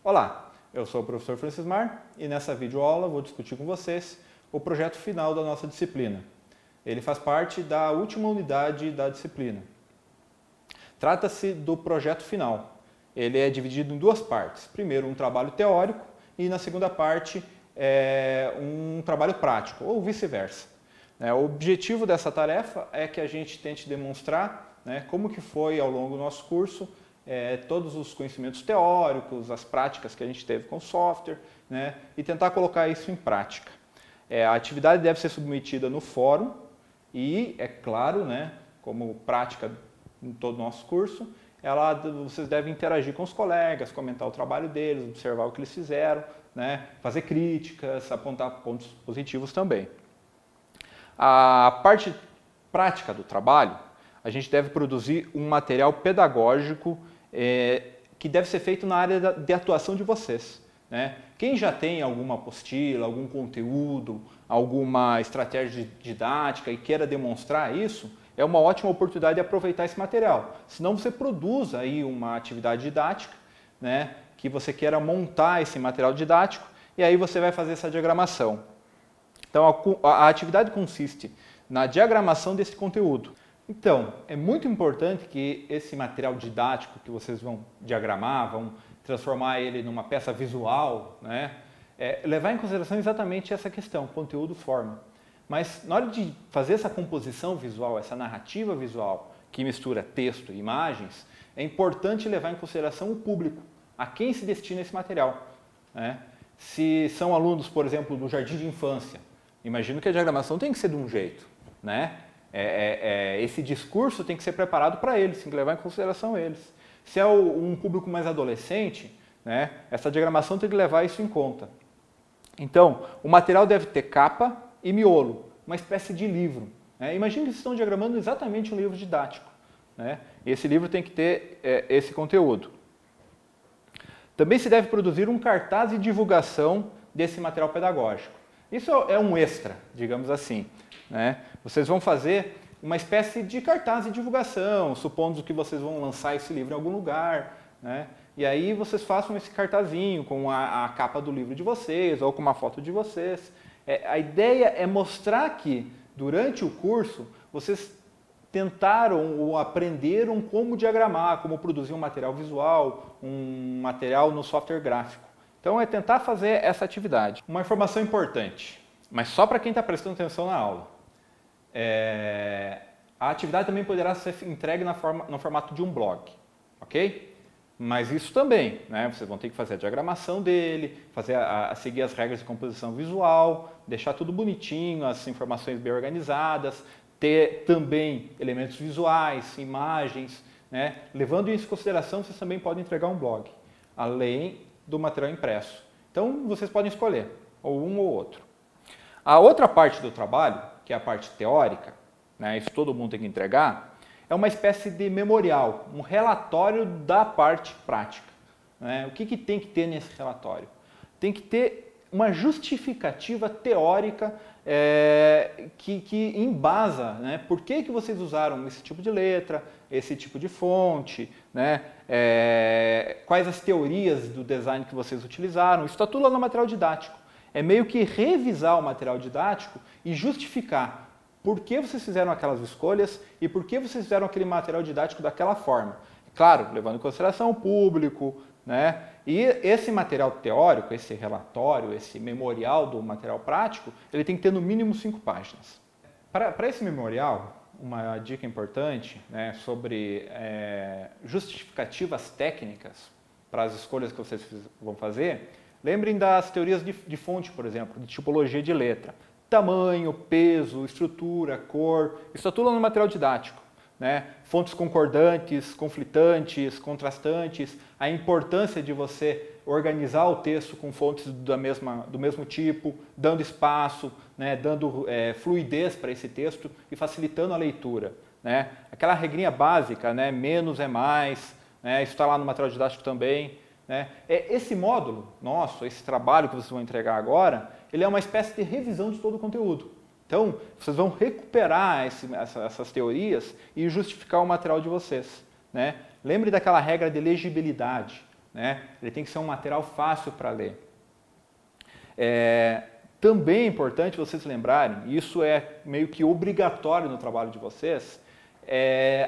Olá, eu sou o professor Francismar e nessa videoaula vou discutir com vocês o projeto final da nossa disciplina. Ele faz parte da última unidade da disciplina. Trata-se do projeto final. Ele é dividido em duas partes. Primeiro, um trabalho teórico e na segunda parte, um trabalho prático, ou vice-versa. O objetivo dessa tarefa é que a gente tente demonstrar como que foi ao longo do nosso curso todos os conhecimentos teóricos, as práticas que a gente teve com o software, e tentar colocar isso em prática. A atividade deve ser submetida no fórum e, é claro, como prática em todo o nosso curso, vocês devem interagir com os colegas, comentar o trabalho deles, observar o que eles fizeram, fazer críticas, apontar pontos positivos também. A parte prática do trabalho, a gente deve produzir um material pedagógico que deve ser feito na área de atuação de vocês. Quem já tem alguma apostila, algum conteúdo, alguma estratégia didática e queira demonstrar isso, é uma ótima oportunidade de aproveitar esse material. Senão você produz aí uma atividade didática, que você queira montar esse material didático e aí você vai fazer essa diagramação. Então a atividade consiste na diagramação desse conteúdo. Então, é muito importante que esse material didático que vocês vão diagramar, vão transformar ele numa peça visual, levar em consideração exatamente essa questão, conteúdo-forma. Mas na hora de fazer essa composição visual, essa narrativa visual que mistura texto e imagens, é importante levar em consideração o público, a quem se destina esse material. Se são alunos, por exemplo, do jardim de infância, imagino que a diagramação tem que ser de um jeito, esse discurso tem que ser preparado para eles, tem que levar em consideração eles. Se é um público mais adolescente, essa diagramação tem que levar isso em conta. Então, o material deve ter capa e miolo, uma espécie de livro. Imagine que vocês estão diagramando exatamente um livro didático. Esse livro tem que ter esse conteúdo. Também se deve produzir um cartaz de divulgação desse material pedagógico. Isso é um extra, digamos assim. Vocês vão fazer uma espécie de cartaz de divulgação, supondo que vocês vão lançar esse livro em algum lugar, e aí vocês façam esse cartazinho com a capa do livro de vocês ou com uma foto de vocês. A ideia é mostrar que, durante o curso, vocês tentaram ou aprenderam como diagramar, como produzir um material visual, um material no software gráfico. Então é tentar fazer essa atividade. Uma informação importante, mas só para quem está prestando atenção na aula. A atividade também poderá ser entregue no formato de um blog, ok? Mas isso também, vocês vão ter que fazer a diagramação dele, seguir as regras de composição visual, deixar tudo bonitinho, as informações bem organizadas, ter também elementos visuais, imagens, levando isso em consideração, vocês também podem entregar um blog, além do material impresso. Então, vocês podem escolher, ou um ou outro. A outra parte do trabalho, que é a parte teórica, isso todo mundo tem que entregar, é uma espécie de memorial, um relatório da parte prática. O que tem que ter nesse relatório? Tem que ter uma justificativa teórica que embasa por que vocês usaram esse tipo de letra, esse tipo de fonte, quais as teorias do design que vocês utilizaram. Isso está tudo lá no material didático. É meio que revisar o material didático e justificar por que vocês fizeram aquelas escolhas e por que vocês fizeram aquele material didático daquela forma. Claro, levando em consideração o público, E esse material teórico, esse relatório, esse memorial do material prático, ele tem que ter no mínimo 5 páginas. Para esse memorial, uma dica importante sobre justificativas técnicas para as escolhas que vocês vão fazer, lembrem das teorias de fonte, por exemplo, de tipologia de letra. Tamanho, peso, estrutura, cor, isso é tudo no material didático. Fontes concordantes, conflitantes, contrastantes, a importância de você organizar o texto com fontes do mesmo tipo, dando espaço, dando fluidez para esse texto e facilitando a leitura. Aquela regrinha básica, menos é mais, isso está lá no material didático também. Esse módulo nosso, esse trabalho que vocês vão entregar agora, ele é uma espécie de revisão de todo o conteúdo. Então, vocês vão recuperar essas teorias e justificar o material de vocês. Lembre daquela regra de legibilidade. né? Ele tem que ser um material fácil para ler. Também é importante vocês lembrarem, isso é meio que obrigatório no trabalho de vocês,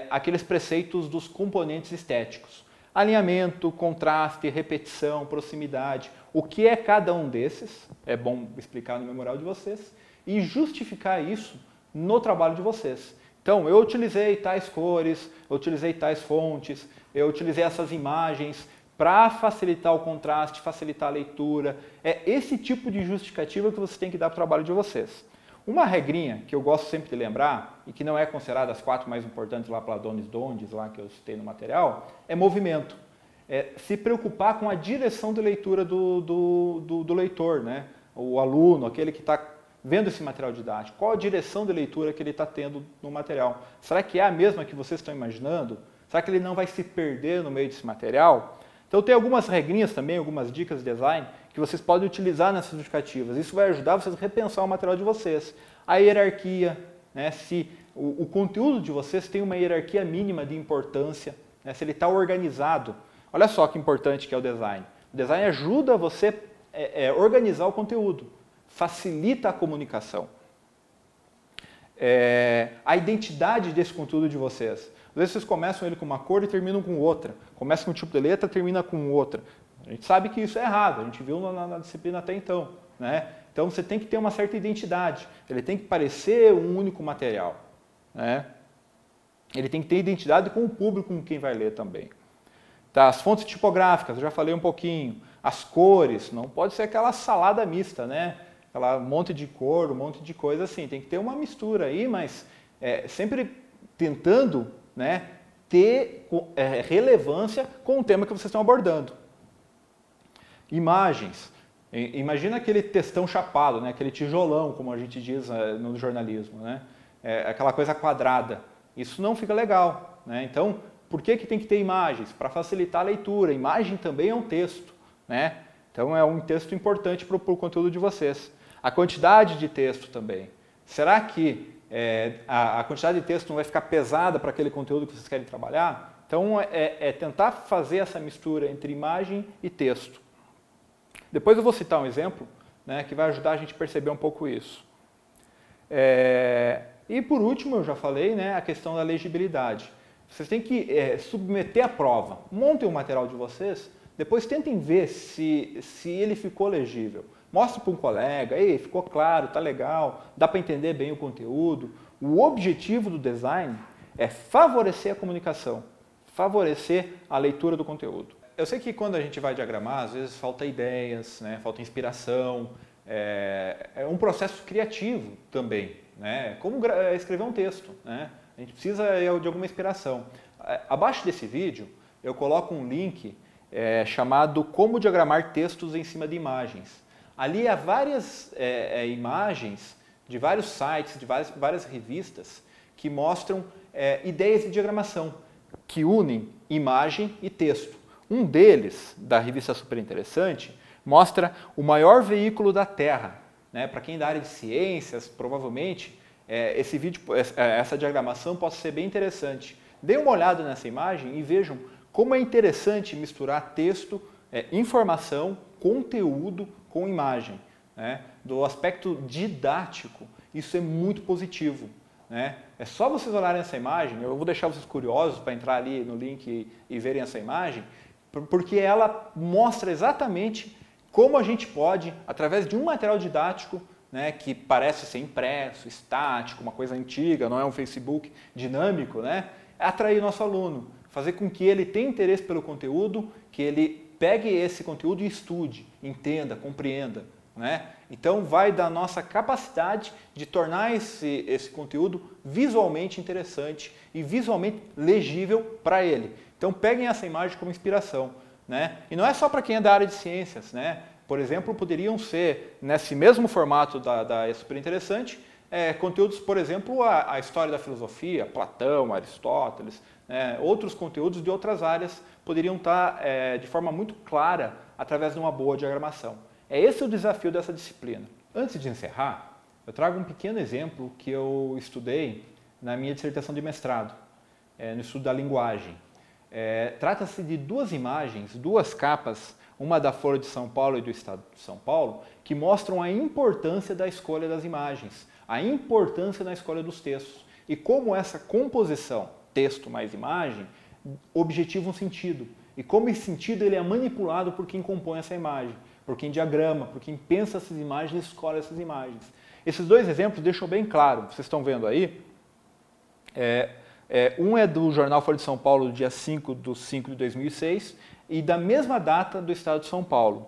aqueles preceitos dos componentes estéticos. Alinhamento, contraste, repetição, proximidade. O que é cada um desses? É bom explicar no memorial de vocês e justificar isso no trabalho de vocês. Então, eu utilizei tais cores, eu utilizei tais fontes, eu utilizei essas imagens para facilitar o contraste, facilitar a leitura. É esse tipo de justificativa que você tem que dar para o trabalho de vocês. Uma regrinha que eu gosto sempre de lembrar, e que não é considerada as 4 mais importantes lá pela Donis Dondes, lá que eu citei no material, é movimento. Se preocupar com a direção de leitura do leitor, né? O aluno, aquele que está vendo esse material didático. Qual a direção de leitura que ele está tendo no material? Será que é a mesma que vocês estão imaginando? Será que ele não vai se perder no meio desse material? Então tem algumas regrinhas também, algumas dicas de design que vocês podem utilizar nessas justificativas. Isso vai ajudar vocês a repensar o material de vocês. A hierarquia, né? Se o conteúdo de vocês tem uma hierarquia mínima de importância, né? Se ele está organizado. Olha só que importante que é o design. O design ajuda você a organizar o conteúdo, facilita a comunicação. A identidade desse conteúdo de vocês. Às vezes vocês começam ele com uma cor e terminam com outra. Começa com um tipo de letra, termina com outra. A gente sabe que isso é errado, a gente viu na disciplina até então, né? Então você tem que ter uma certa identidade, ele tem que parecer um único material, né? Ele tem que ter identidade com o público, com quem vai ler também. Tá, as fontes tipográficas, eu já falei um pouquinho. As cores, não pode ser aquela salada mista, né? Aquela monte de cor, um monte de coisa assim. Tem que ter uma mistura aí, mas sempre tentando, né, ter relevância com o tema que vocês estão abordando. Imagens. Imagina aquele textão chapado, né? Aquele tijolão, como a gente diz no jornalismo, né? Aquela coisa quadrada. Isso não fica legal, né? Então, por que tem que ter imagens? Para facilitar a leitura. Imagem também é um texto, né? Então é um texto importante para o conteúdo de vocês. A quantidade de texto também. Será que a quantidade de texto não vai ficar pesada para aquele conteúdo que vocês querem trabalhar? Então tentar fazer essa mistura entre imagem e texto. Depois eu vou citar um exemplo, né, que vai ajudar a gente a perceber um pouco isso. E por último, eu já falei, né, a questão da legibilidade. Vocês têm que submeter à prova. Montem o material de vocês, depois tentem ver se ele ficou legível. Mostre para um colega, ei, ficou claro, tá legal, dá para entender bem o conteúdo. O objetivo do design é favorecer a comunicação, favorecer a leitura do conteúdo. Eu sei que quando a gente vai diagramar, às vezes falta ideias, né, falta inspiração, é um processo criativo também, né, como escrever um texto, né, a gente precisa de alguma inspiração. Abaixo desse vídeo eu coloco um link chamado Como Diagramar Textos em Cima de Imagens. Ali há várias imagens de vários sites, de várias revistas que mostram ideias de diagramação, que unem imagem e texto. Um deles, da revista Super Interessante, mostra o maior veículo da Terra. Né? Para quem é da área de ciências, provavelmente, essa diagramação possa ser bem interessante. Deem uma olhada nessa imagem e vejam como é interessante misturar texto, informação, conteúdo com imagem. Né? Do aspecto didático, isso é muito positivo. Né? É só vocês olharem essa imagem, eu vou deixar vocês curiosos para entrar ali no link e verem essa imagem, porque ela mostra exatamente como a gente pode, através de um material didático, né, que parece ser impresso, estático, uma coisa antiga, não é um Facebook dinâmico, né, atrair nosso aluno, fazer com que ele tenha interesse pelo conteúdo, que ele pegue esse conteúdo e estude, entenda, compreenda. Né? Então vai da nossa capacidade de tornar esse conteúdo visualmente interessante e visualmente legível para ele. Então peguem essa imagem como inspiração. Né? E não é só para quem é da área de ciências. Né? Por exemplo, poderiam ser, nesse mesmo formato da Super Interessante, conteúdos, por exemplo, a história da filosofia, Platão, Aristóteles, né? Outros conteúdos de outras áreas poderiam estar de forma muito clara através de uma boa diagramação. Esse é o desafio dessa disciplina. Antes de encerrar, eu trago um pequeno exemplo que eu estudei na minha dissertação de mestrado, no estudo da linguagem. Trata-se de duas imagens, duas capas, uma da Folha de São Paulo e do Estado de São Paulo, que mostram a importância da escolha das imagens, a importância na escolha dos textos e como essa composição, texto mais imagem, objetiva um sentido e como esse sentido ele é manipulado por quem compõe essa imagem, por quem diagrama, por quem pensa essas imagens e escolhe essas imagens. Esses dois exemplos deixam bem claro, vocês estão vendo aí, um é do jornal Folha de São Paulo, do dia 5/5 de 2006, e da mesma data do Estado de São Paulo.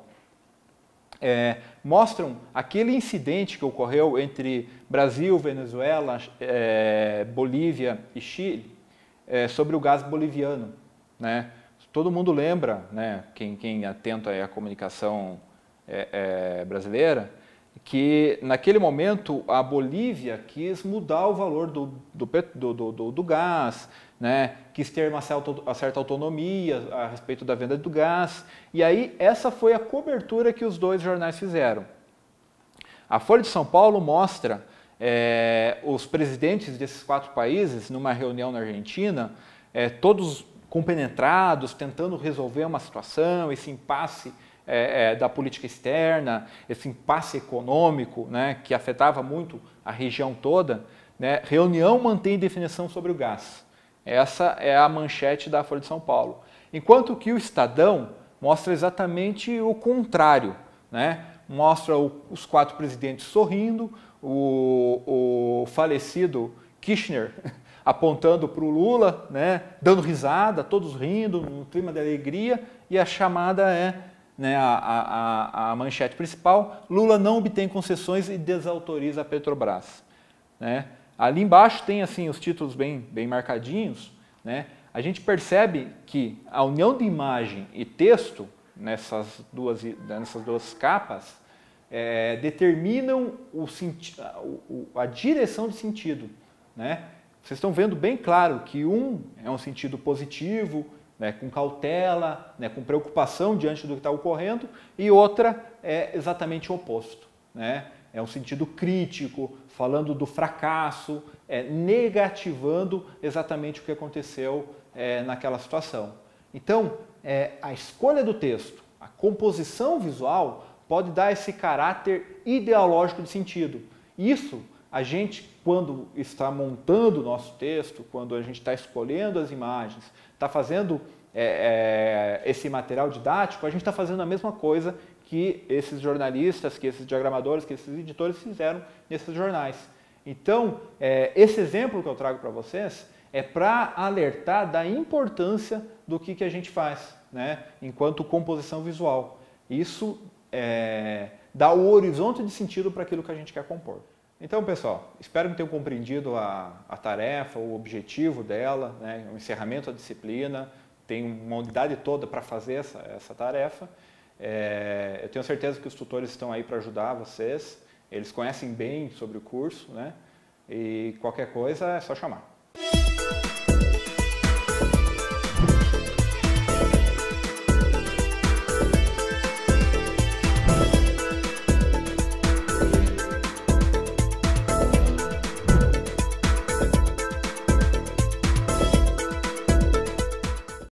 Mostram aquele incidente que ocorreu entre Brasil, Venezuela, Bolívia e Chile, sobre o gás boliviano, né? Todo mundo lembra, né, quem atento à comunicação brasileira, que naquele momento a Bolívia quis mudar o valor do gás, né? Quis ter uma certa autonomia a respeito da venda do gás, e aí essa foi a cobertura que os dois jornais fizeram. A Folha de São Paulo mostra os presidentes desses 4 países numa reunião na Argentina, todos compenetrados, tentando resolver uma situação, esse impasse da política externa, esse impasse econômico, né, que afetava muito a região toda, né? Reunião mantém definição sobre o gás. Essa é a manchete da Folha de São Paulo. Enquanto que o Estadão mostra exatamente o contrário, né? Mostra os 4 presidentes sorrindo, o falecido Kirchner apontando para o Lula, né, dando risada, todos rindo, num clima de alegria, e a chamada né, a manchete principal: Lula não obtém concessões e desautoriza a Petrobras. Né? Ali embaixo tem assim os títulos bem marcadinhos, né? A gente percebe que a união de imagem e texto nessas duas capas determinam a direção de sentido, né? Vocês estão vendo bem claro que um é um sentido positivo, né, com cautela, né, com preocupação diante do que está ocorrendo, e outra é exatamente o oposto, né? É um sentido crítico, falando do fracasso, negativando exatamente o que aconteceu naquela situação. Então, a escolha do texto, a composição visual pode dar esse caráter ideológico de sentido. Isso a gente, quando está montando o nosso texto, quando a gente está escolhendo as imagens, está fazendo esse material didático, a gente está fazendo a mesma coisa que esses jornalistas, que esses diagramadores, que esses editores fizeram nesses jornais. Então, esse exemplo que eu trago para vocês é para alertar da importância do que a gente faz, né, enquanto composição visual. Isso dá o horizonte de sentido para aquilo que a gente quer compor. Então, pessoal, espero que tenham compreendido a tarefa, o objetivo dela, né, o encerramento da disciplina. Tem uma unidade toda para fazer essa tarefa. Eu tenho certeza que os tutores estão aí para ajudar vocês. Eles conhecem bem sobre o curso, né? E qualquer coisa é só chamar.